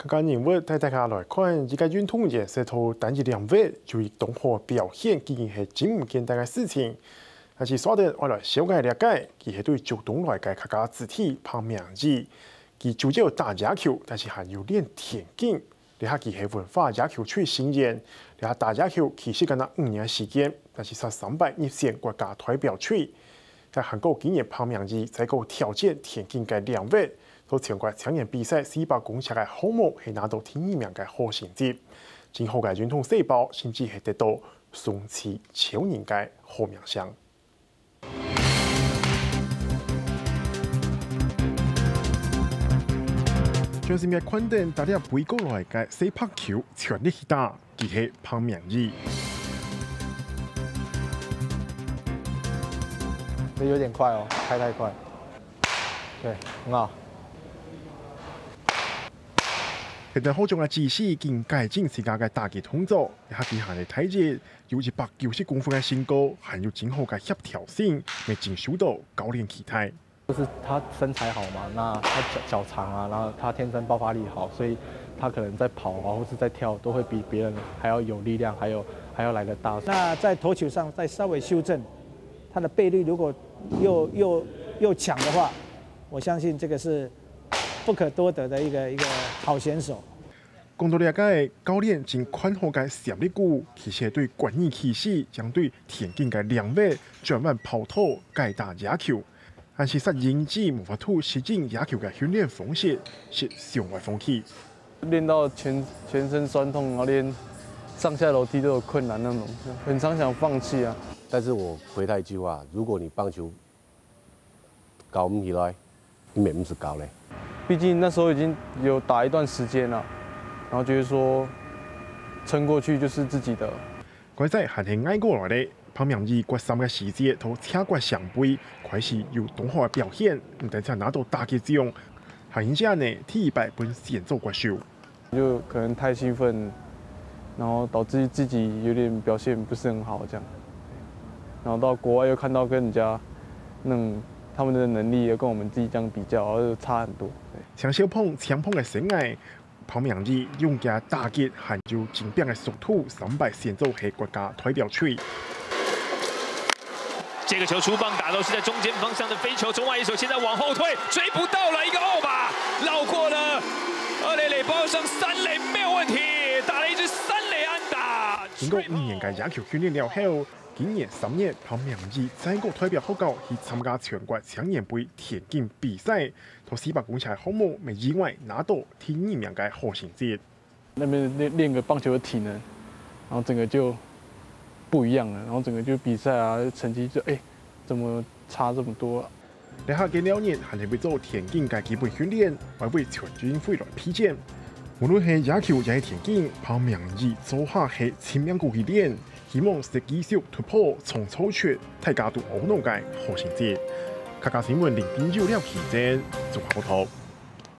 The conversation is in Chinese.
刚刚认为带大家来看，这个运动员是头单一2位就以同学表现，竟然是真唔简单嘅事情。但是稍等，我来小解了解，佢係對足球來嘅客家肢體憑名字，佢主要打野球，但是還有練田徑。你下佢係文化野球最新人，你下打野球其實跟他5年時間，但是實300入選國家代表隊。在韓國今年憑名字再個挑戰田徑嘅2位。到全國青年比賽400公尺嘅項目係拿到第2名嘅好成績，今後嘅運動細胞甚至係得到雙持超人嘅好名聲。將是咩肯定大家背過來嘅四拍球全力去打，佢係憑名字。這有點快哦，開太快。對，很好。現在好重嘅姿勢兼改進自家嘅打擊動作，一下佢行嚟睇住，有190公分嘅身高，還有真好嘅協調性，未經受到教練期待。就是他身材好嘛，那他腳長啊，然後他天生爆發力好，所以他可能在跑啊或是在跳都會比別人還要有力量，還要來得大。那在投球上再稍微修正，他的臂力如果又強的話，我相信這個是不可多得的一個好選手。講到了解，教練真看好嘅潛力股，其實對管理體系將對田徑嘅2位轉換跑道改打野球，但是實認知無法度適應野球嘅訓練方式是上外風氣。練到全身酸痛，然後連上下樓梯都有困難那種，很常想放棄啊。但是我回他一句話：如果你棒球搞唔起來，你咪唔是搞咧。畢竟那時候已經有打一段時間啦，然後覺得說撐過去就是自己的。嗰陣還係捱過來咧，憑名字決心嘅細節同車國相比，開始有同學嘅表現，唔單止拿到大嘅獎，還影響呢第100本先做國手。就可能太興奮，然後導致自己有點表現不是很好，這樣。然後到國外又看到跟人家他們的能力又跟我們自己這樣比較，就差很多。像小鵬、強鵬嘅生涯，憑名字用嘅打擊還有精兵嘅速度，300先做係國家代表隊。這個球出棒打到是在中間方向的飛球，中外野手現在往後退，追不到了，一個歐吧，繞過了二壘壘包上3壘沒有問題，打了一支3壘安打。經過5年嘅野球訓練了後，今年3月憑名字再個代表學校去參加全國青年杯田徑比賽，同400公尺項目未意外拿到第2名嘅好成績。那邊練個棒球的體能，然後整個就不一樣了，然後整個就比賽啊成績就怎麼差這麼多啊？你下幾2年還係會做田徑嘅基本訓練，還會全軍會來披薦。無論係野球也係田徑，憑名字做下係前面過去練，希望是繼續突破從超出大家都懊惱嘅好成績。客家新聞0.96記者綜合報道。